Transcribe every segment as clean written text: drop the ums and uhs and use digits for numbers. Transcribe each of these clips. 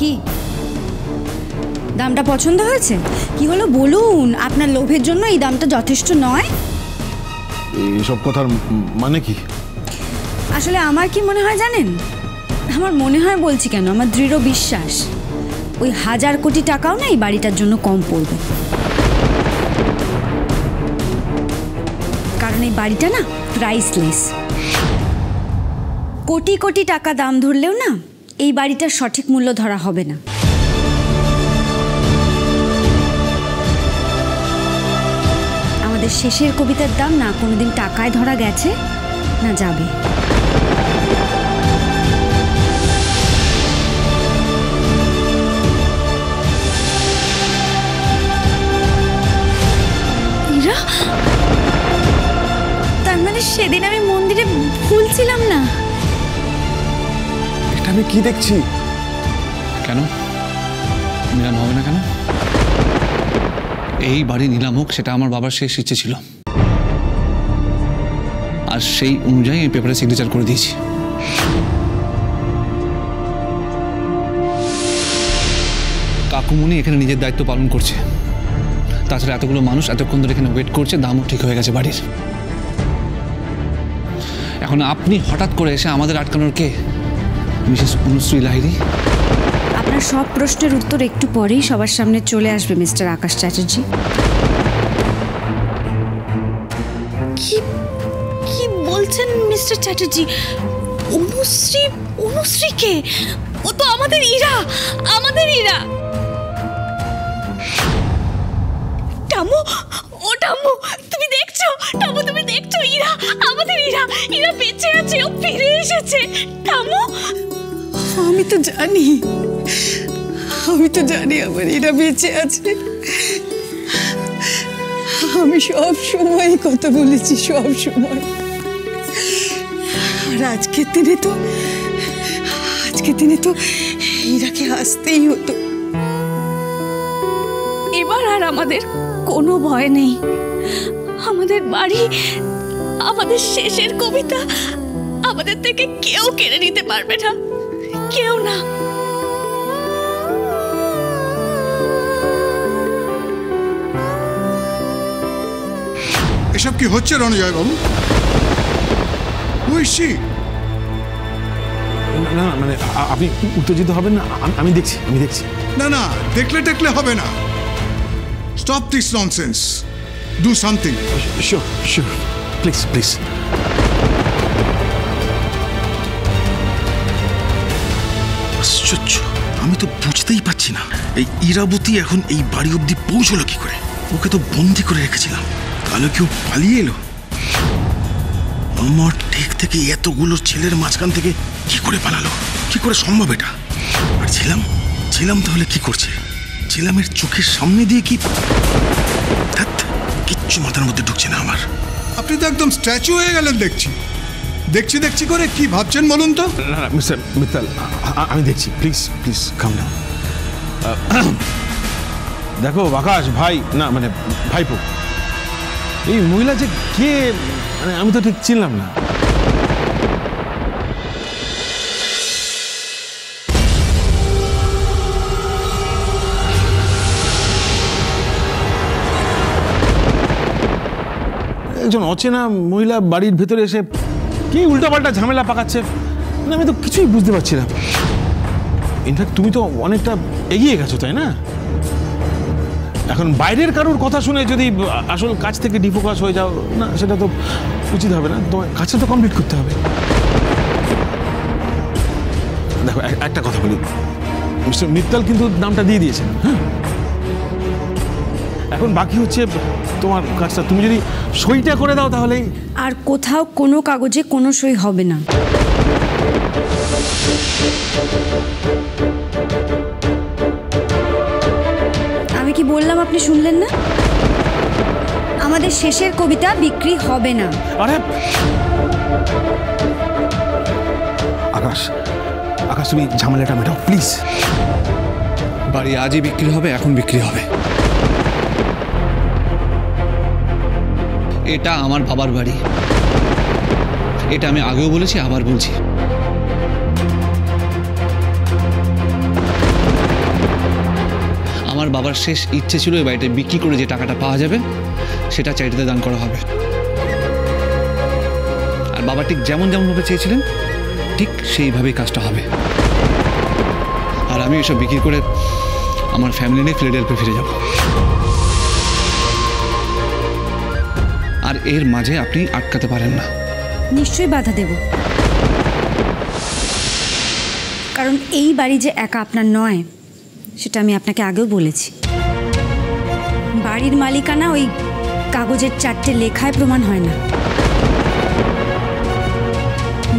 কি দামটা পছন্দ হয়েছে? কি হলো বলুন, আপনার লোভের জন্য এই দামটা যথেষ্ট নয়? এইসব কথার মানে কি? আসলে আমার কি মনে হয় জানেন? আমার মনে হয় বলছি কেন, আমার দৃঢ় বিশ্বাস ওই 1000 কোটি টাকাও না এই বাড়িটার জন্য কম পড়বে। কারণ এই বাড়িটা না প্রাইসলেস। কোটি কোটি টাকা দাম ধরলেও না এই বাড়িটার সঠিক মূল্য ধরা হবে না। আমাদের শেষের কবিতার দাম না কোনোদিন টাকায় ধরা গেছে না যাবে। তার মানে সেদিন আমি মন্দিরে ভুল ছিলাম না? এটা আমি কি দেখছি? কেন নিলাম হবে না কেন? এই বাড়ি নিলাম হোক, সেটা আমার বাবার শেষ ইচ্ছে ছিল, আর সেই অনুযায়ী এই পেপারে সিগনেচার করে দিয়েছি। কাকুমনি এখানে নিজের দায়িত্ব পালন করছে, তাছাড়া এতগুলো মানুষ এতক্ষণ ধরে এখানে ওয়েট করছে, দামও ঠিক হয়ে গেছে বাড়ির। এখন আপনি হঠাৎ করে এসে আমাদের আটকানোর কে? মিসেস অনুশ্রী লাহিড়ী। আপনার সব প্রশ্নের উত্তর একটু পরেই সবার সামনে চলে আসবে মিস্টার আকাশ চ্যাটার্জি। কি বলছেন মিস্টার চ্যাটার্জি? অনুশ্রী কে? ও তো আমাদের ইরা, আমাদের ইরা। টামু, ও টামু, তুমি দেখছো? টামু তুমি দেখছো? ইরা, আমাদের ইরা, ইরা বেঁচে আছে, ও ফিরে এসেছে। টামু, আমি তো জানি আমার ইরা বেঁচে আছে। আমি সব সময় কথা বলেছি, সব সময়। আর আজকের দিনে তো ইরাকে আসতেই হতো। এবার আর আমাদের কোনো ভয় নেই। আমাদের বাড়ি, আমাদের শেষের কবিতা আমাদের থেকে কেউ কেড়ে নিতে পারবে না, কেউ না। এসব কি হচ্ছে রণজয় বাবু? না মানে আপনি উত্তেজিত হবেন না, আমি দেখছি। না দেখলে হবে না। Stop this nonsense, do something. Sure please. আশ্চর্য, আমি তো বুঝতেই পারছি না এই ইরাবতী এখন এই বাড়ি অব্দি পৌঁছলো কি করে? ওকে তো বন্দি করে রেখেছিলাম, তাহলে কেউ পালিয়ে এলো? আমার ঠিক থেকে এতগুলো ছেলের মাঝখান থেকে কি করে পালালো? কি করে সম্ভব এটা? আর ছিলাম তাহলে কি করছে? ছিলামের চোখের সামনে দিয়ে কি? কিচ্ছু মাথার মধ্যে ঢুকছে না আমার। আপনি তো একদম স্ট্যাচু হয়ে গেলেন দেখছি করে কি ভাবছেন বলুন তো? না মিস্টার মিত্তাল, আমি দেখছি। Please calm down. দেখো আকাশ ভাই, না মানে ভাইপো, এই মহিলা যে কে মানে আমি তো ঠিক চিনলাম না। একজন অচেনা মহিলা বাড়ির ভেতরে এসে কি উল্টাপাল্টা ঝামেলা পাকাচ্ছে, মানে আমি তো কিছুই বুঝতে পারছি না। ইনফ্যাক্ট তুমি তো অনেকটা এগিয়ে গেছো, তাই না? এখন বাইরের কারোর কথা শুনে যদি আসল কাজ থেকে ডিফোকাস হয়ে যাও না, সেটা তো উচিত হবে না। তোমার কাজটা তো কমপ্লিট করতে হবে। দেখো একটা কথা বলি, মিস্টার মিত্তাল কিন্তু নামটা দিয়ে দিয়েছেন। হ্যাঁ, এখন বাকি হচ্ছে তোমার কাজটা। তুমি যদি সইটা করে দাও তাহলেই। আর কোথাও কোনো কাগজে কোনো সই হবে না। আমি কি বললাম আপনি শুনলেন না? আমাদের শেষের কবিতা বিক্রি হবে না। আরে আকাশ তুমি ঝামেলাটা মেটাও প্লিজ। বাড়ি আজই বিক্রি হবে, এখন বিক্রি হবে। এটা আমার বাবার বাড়ি, এটা আমি আগেও বলেছি, আবার বলছি। আমার বাবার শেষ ইচ্ছে ছিল এই বাড়িটা বিক্রি করে যে টাকাটা পাওয়া যাবে সেটা চ্যারিটিতে দান করা হবে। আর বাবা ঠিক যেমনভাবে চেয়েছিলেন ঠিক সেইভাবেই কাজটা হবে। আর আমি এসব বিক্রি করে আমার ফ্যামিলি নিয়ে ফিলাডেলফিয়া ফিরে যাব। আর এর মাঝে আপনি আটকাতে পারেন না। নিশ্চয়ই বাধা দেব, কারণ এই বাড়ি যে একা আপনার নয় সেটা আমি আপনাকে আগেও বলেছি। বাড়ির মালিকানা ওই কাগজের 4টে লেখায় প্রমাণ হয় না।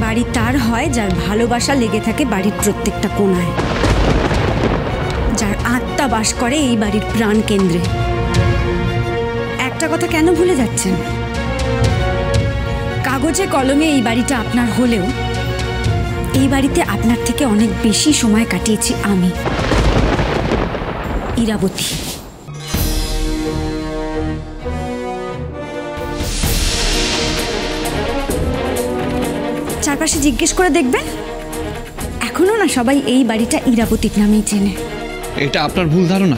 বাড়ি তার হয় যার ভালোবাসা লেগে থাকে বাড়ির প্রত্যেকটা কোণায়, যার আত্মা বাস করে এই বাড়ির প্রাণ কেন্দ্রে। একটা কথা কেন ভুলে যাচ্ছেন? কাগজে কলমে এই বাড়িটা আপনার হলেও এই বাড়িতে আপনার থেকে অনেক বেশি সময় কাটিয়েছি আমি, ইরাবতী। চারপাশে জিজ্ঞেস করে দেখবেন, এখনো না সবাই এই বাড়িটা ইরাবতীর নামেই চেনে। এটা আপনার ভুল ধারণা?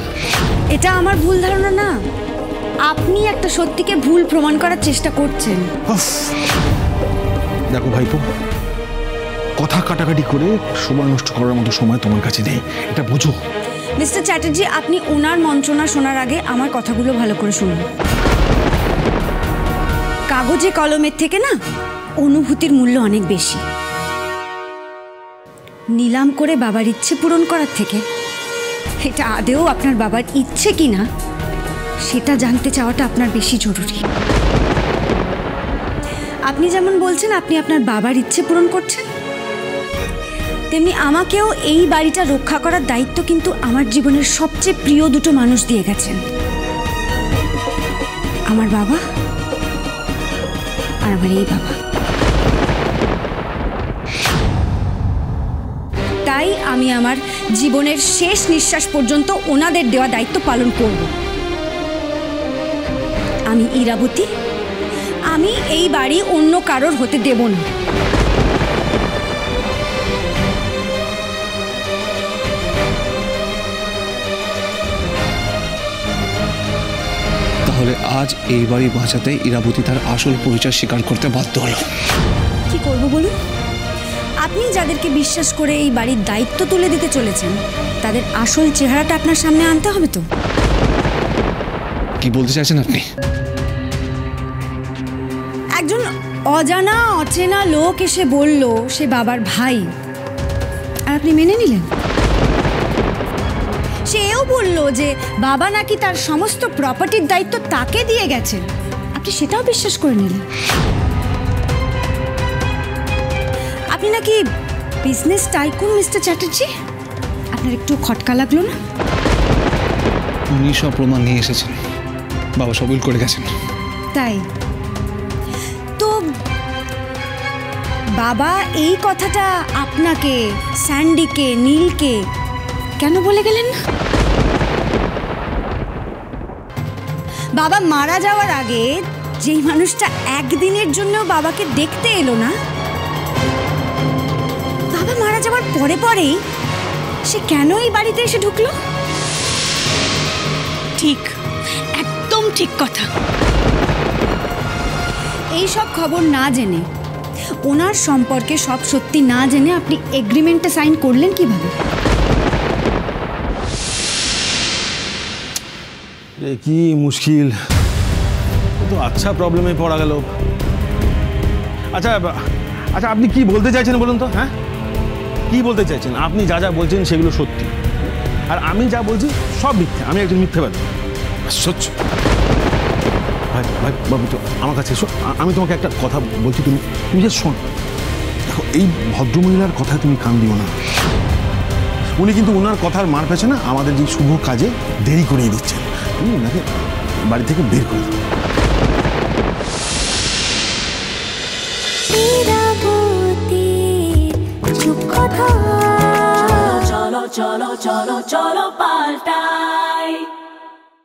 এটা আমার ভুল ধারণা না, আপনি একটা সত্যিকে ভুল প্রমাণ করার চেষ্টা করছেন। দেখো ভাইপো, কথা কাটাকাটি করে সময় নষ্ট করার মতো সময় তোমার কাছে নেই, এটা বুঝো। মিস্টার চ্যাটার্জি, আপনি ওনার মন্ত্রণা শোনার আগে আমার কথাগুলো ভালো করে শুনুন। কাগজে কলমের থেকে না অনুভূতির মূল্য অনেক বেশি। নিলাম করে বাবার ইচ্ছে পূরণ করার থেকে এটা আদেও আপনার বাবার ইচ্ছে কিনা সেটা জানতে চাওয়াটা আপনার বেশি জরুরি। আপনি যেমন বলছেন আপনি আপনার বাবার ইচ্ছে পূরণ করছেন, তেমনি আমাকেও এই বাড়িটা রক্ষা করার দায়িত্ব কিন্তু আমার জীবনের সবচেয়ে প্রিয় দুটো মানুষ দিয়ে গেছেন, আমার বাবা আর আমার এই বাবা। তাই আমি আমার জীবনের শেষ নিঃশ্বাস পর্যন্ত ওনাদের দেওয়া দায়িত্ব পালন করব। আমি ইরাবতী, আমি এই বাড়ি অন্য কারোর হতে দেব না। তাহলে আজ এই বাড়ি বাঁচাতে ইরাবতী তার আসল পরিচয় স্বীকার করতে বাধ্য হলো। কি করব বলুন? আপনি যাদেরকে বিশ্বাস করে এই বাড়ির দায়িত্ব তুলে দিতে চলেছেন তাদের আসল চেহারাটা আপনার সামনে আনতে হবে তো। কি বলতে চাইছেন আপনি? একজন অজানা অচেনা লোক এসে বলল সে বাবার ভাই, আর আপনি মেনে নিলেন। সেও বলল যে বাবা নাকি তার সমস্ত প্রপার্টির দায়িত্ব তাকে দিয়ে গেছেন, আপনি সেটাও বিশ্বাস করে নিলেন। আপনি নাকি বিজনেস টাইকুন মিস্টার চ্যাটার্জি, আপনার একটু খটকা লাগলো না? উনি সব প্রমাণ নিয়ে এসেছেন, বাবা সব উইল করে গেছেন। তাই তো বাবা এই কথাটা আপনাকে, স্যান্ডিকে, নীলকে কেন বলে গেলেন না? বাবা মারা যাওয়ার আগে যেই মানুষটা একদিনের জন্য বাবাকে দেখতে এলো না, বাবা মারা যাওয়ার পরে পরেই সে কেন এই বাড়িতে এসে ঢুকলো? ঠিক, একদম ঠিক কথা। এই সব খবর না জেনে, ওনার সম্পর্কে সব সত্যি না জেনে আপনি এগ্রিমেন্টে সাইন করলেন কিভাবে? কি মুশকিল, তো আচ্ছা প্রবলেমে পড়া গেল। আচ্ছা আচ্ছা, আপনি কি বলতে চাইছেন বলুন তো? হ্যাঁ, কি বলতে চাইছেন? আপনি যা যা বলছেন সেগুলো সত্যি, আর আমি যা বলছি সব মিথ্যে। আমি একজন মিথ্যেবাদী। সচ্ছ ভাই, ভাই বাবু, তো আমার কাছে এসো, আমি তোমাকে একটা কথা বলছি, তুমি যে শোন। দেখো, এই ভদ্রমহিলার কথায় তুমি কান দিও না। উনি কিন্তু ওনার কথার মার পেছে না আমাদের যে শুভ কাজে দেরি করিয়ে দিচ্ছেন। তুমি ওনাকে বাড়ি থেকে বের করে দাও। চলো চলো চলো চলো পাল্টাই।